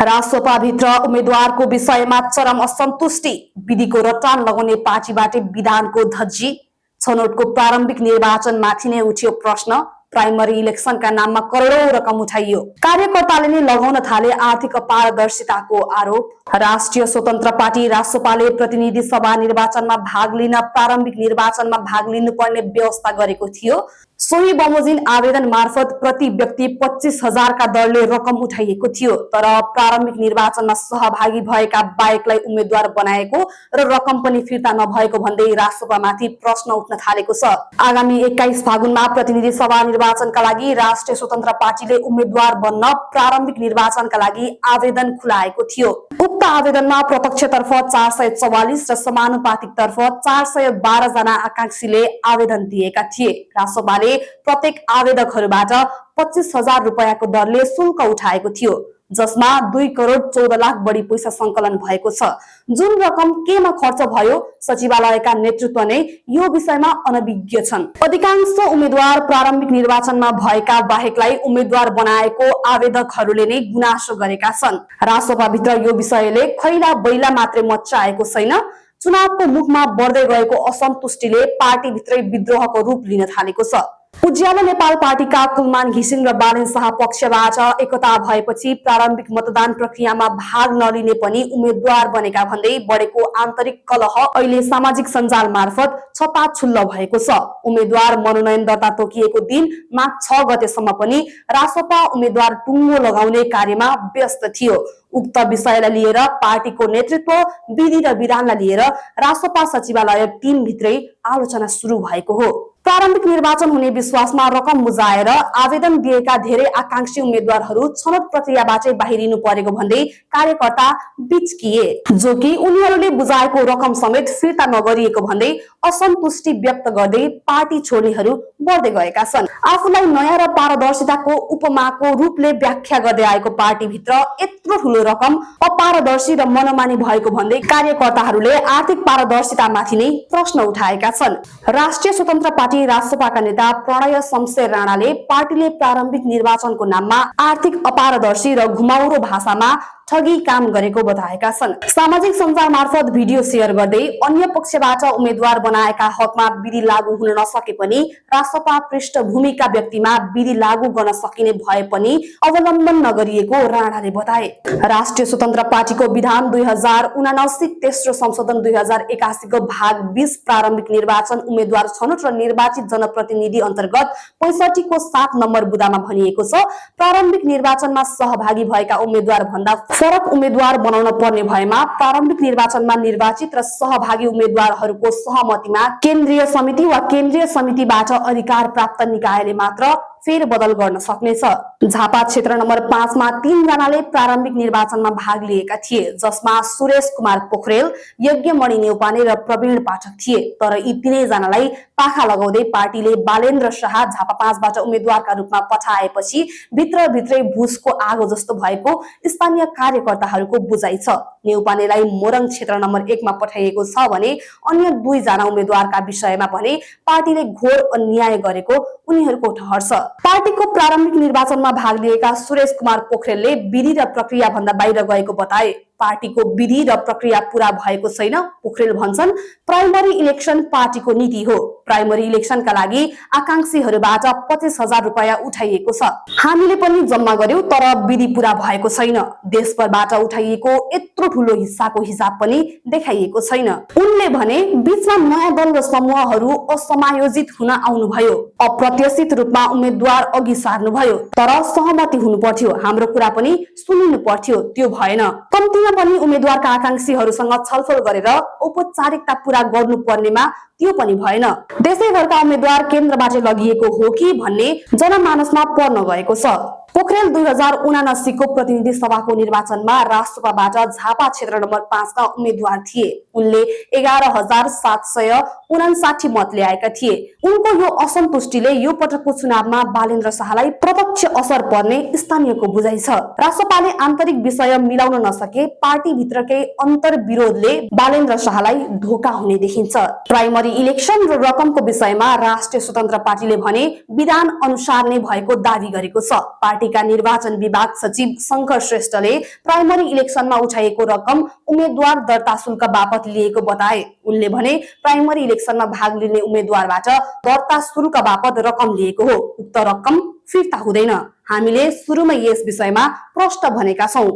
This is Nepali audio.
रासोपाभित्र उम्मेद्वारको विषयमा चरम असन्तुष्टि, विधिको रटान लगाउने पार्टीबाट विधानको धज्जी, छनौटको प्रारम्भिक निर्वाचनमाथि नै उठ्यो प्रश्न, प्राइमरी इलेक्सनका नाममा करोडौं रकम उठाइयो, कार्यकर्ताले नै लगाउन थाले आर्थिक अपारदर्शिताको आरोप। राष्ट्रिय स्वतन्त्र पार्टी रासोपाले प्रतिनिधि सभा निर्वाचनमा भाग लिन प्रारम्भिक निर्वाचनमा भाग लिनुपर्ने व्यवस्था गरेको थियो। सोही बमोजिम आवेदन मार्फत प्रति व्यक्ति 25,000 का दरले रकम उठाइएको थियो, तर प्रारम्भिक निर्वाचनमा सहभागी भएका बाहेकलाई उम्मेद्वार बनाएको र रकम पनि फिर्ता नभएको भन्दै रासोपामाथि प्रश्न उठ्न थालेको छ। आगामी 21 फागुनमा प्रतिनिधि सभा निर्वाचनका लागि राष्ट्रिय स्वतन्त्र पार्टीले उम्मेद्वार बन्न प्रारम्भिक निर्वाचनका लागि आवेदन खुलाएको थियो। उक्त आवेदनमा प्रत्यक्षतर्फ 444 र समानुपातिकतर्फ 412 जना आकांक्षीले आवेदन दिएका थिए। रासोपाले प्रत्येक आवेदकहरूबाट 25,000 रुपैयाँको दरले शुल्क उठाएको थियो, जसमा 2 करोड 14 लाख बढी पैसा संकलन भएको छ। जुन रकम केमा खर्च भयो, सचिवालयका नेतृत्व नै यो विषयमा अनभिज्ञ छन्। अधिकांश उम्मेद्वार प्रारम्भिक निर्वाचनमा भएका बाहेकलाई उम्मेद्वार बनाएको आवेदकहरूले नै गुनासो गरेका छन्। रासोपाभित्र यो विषयले खैला बैला मात्रै मच्चाएको छैन, चुनावको मुखमा बढ्दै गएको असन्तुष्टिले पार्टीभित्रै विद्रोहको रूप लिन थालेको छ। उज्यालो नेपाल पार्टीका कुलमान घिसिङ र बालेन शाह पक्षबाट एकता भएपछि प्रारम्भिक मतदान प्रक्रियामा भाग नलिने पनि उम्मेद्वार बनेका भन्दै बढेको आन्तरिक कलह अहिले सामाजिक सञ्जाल मार्फत छताछुल्ल भएको छ। उम्मेद्वार मनोनयन दर्ता तोकिएको दिन माघ 6 गतेसम्म पनि रासोपा उम्मेद्वार टुङ्गो लगाउने कार्यमा व्यस्त थियो। उक्त विषयलाई लिएर पार्टीको नेतृत्व, विधि र विधानलाई लिएर रासोपा सचिवालय टिम भित्रै आलोचना सुरु भएको हो। प्रारम्भिक निर्वाचन हुने विश्वासमा रकम बुझाएर आवेदन दिएका धेरै आकांक्षी उम्मेद्वारहरू छनौट प्रक्रियाबाटै बाहिरिनु परेको भन्दै कार्यकर्ता बिचकिए, जो कि उनीहरूले बुझाएको रकम समेत फिर्ता नगरिएको भन्दै असन्तुष्टि व्यक्त गर्दै पार्टी छोड्नेहरू बढ्दै गएका छन्। आफूलाई नयाँ र पारदर्शिताको उपमाको रूपले व्याख्या गर्दै आएको पार्टीभित्र यत्रो ठूलो रकम अपारदर्शी र मनोमानी भएको भन्दै कार्यकर्ताहरूले आर्थिक पारदर्शितामाथि नै प्रश्न उठाएका छन्। राष्ट्रिय स्वतन्त्र पार्टी रासोपाका नेता प्रणय शमशेर राणाले पार्टीले प्रारम्भिक निर्वाचनको नाममा आर्थिक अपारदर्शी र घुमाउरो भाषामा ठगी काम गरेको बताएका छन्। सामाजिक सञ्जाल मार्फत भिडियो शेयर गर्दै अन्य पक्षबाट उम्मेद्वार बनाएका हकमा विधि लागू हुन नसके पनि रासोपा पृष्ठभूमिका व्यक्तिमा विधि लागू गर्न सकिने भए पनि अवलम्बन नगरिएको राणाले बताए। राष्ट्रिय स्वतन्त्र पार्टीको विधान 2079 तेस्रो संशोधन 2081 को भाग 20 प्रारम्भिक निर्वाचन उम्मेद्वार छनौट र निर्वाचित जनप्रतिनिधि अन्तर्गत 65 को 7 नम्बर बुदामा भनिएको छ, प्रारम्भिक निर्वाचनमा सहभागी भएका उम्मेद्वार भन्दा फरक उम्मेद्वार बनाउन पर्ने भएमा प्रारम्भिक निर्वाचनमा निर्वाचित र सहभागी उम्मेद्वारहरूको सहमतिमा केन्द्रीय समिति वा केन्द्रीय समितिबाट अधिकार प्राप्त निकायले मात्र फेरबदल गर्न सक्नेछ। झापा क्षेत्र नम्बर 5 मा 3 जनाले प्रारम्भिक निर्वाचनमा भाग लिएका थिए, जसमा सुरेश कुमार पोखरेल, यज्ञमणि नेउपाने र प्रवीण पाठक थिए। तर यी तीनै जनालाई पाखा लगाउँदै पार्टीले बालेन्द्र शाह झापा 5 बाट उम्मेद्वारका रूपमा पठाएपछि भित्रभित्रै भुसको आगो जस्तो भएको स्थानीय कार्यकर्ताहरूको बुझाइ छ। नेउपानेलाई मोरङ क्षेत्र नम्बर 1 मा पठाइएको छ भने अन्य 2 जना उम्मेद्वारका विषयमा भने पार्टीले घोर अन्याय गरेको उनीहरूको ठहर छ। पार्टीको प्रारम्भिक निर्वाचनमा भाग लिएका सुरेश कुमार पोखरेलले विधि र प्रक्रिया भन्दा बाहिर गएको बताए। पार्टीको विधि र प्रक्रिया पूरा भएको छैन। पोखरेल भन्छन्, प्राइमरी इलेक्सन पार्टीको नीति हो। प्राइमरी इलेक्सनका लागि आकांक्षीहरूबाट 25,000 रुपैयाँ उठाइएको छ। हामीले पनि जम्मा गर्यौं, तर विधि पूरा भएको छैन। देशभरबाट उठाइएको यत्रो ठूलो हिस्साको हिसाब पनि देखाइएको छैन। उनले भने बीचमा नयाँ दल र समूहहरू असमायोजित हुन आउनुभयो, अप्रत्याशित रूपमा उम्मेद्वार अघि सार्नुभयो, तर सहमति हुनु पर्थ्यो, हाम्रो कुरा पनि सुनिनु पर्थ्यो, त्यो भएन। कम्तीमा पनि उम्मेद्वारका आकांक्षीहरूसँग छलफल गरेर औपचारिकता पूरा गर्नुपर्नेमा त्यो पनि भएन। देशैभरका उम्मेद्वार केन्द्रबाट लगिएको हो कि भन्ने जनमानसमा पर्न गएको छ। पोखरेल 2079 को प्रतिनिधि सभाको निर्वाचनमा रासोपाबाट झापा क्षेत्र नम्बर 5 का उम्मेद्वार थिए। उनले 11,759 मत ल्याएका थिए। उनको यो असन्तुष्टिले यो पटकको चुनावमा बालेन्द्र शाहलाई प्रत्यक्ष असर पर्ने स्थानीयको बुझाइ छ। रासोपाले आन्तरिक विषय मिलाउन नसके पार्टी भित्रकै अन्तर विरोधले बालेन्द्र शाहलाई धोका हुने देखिन्छ। प्राइमरी प्राइमरी इलेक्सन र रकमको विषयमा राष्ट्रिय स्वतन्त्र पार्टीले भने विधान अनुसार नै भएको दावी गरेको छ। पार्टीका निर्वाचन विभाग सचिव शंकर श्रेष्ठले प्राइमरी इलेक्सनमा उठाइएको रकम उम्मेद्वार दर्ता शुल्क बापत लिएको बताए। उनले भने प्राइमरी इलेक्सनमा भाग लिने उम्मेद्वारबाट दर्ता शुल्क बापत रकम लिएको हो, उक्त रकम फिर्ता हुँदैन। हामीले सुरुमा यस विषयमा प्रश्न भनेका छौं।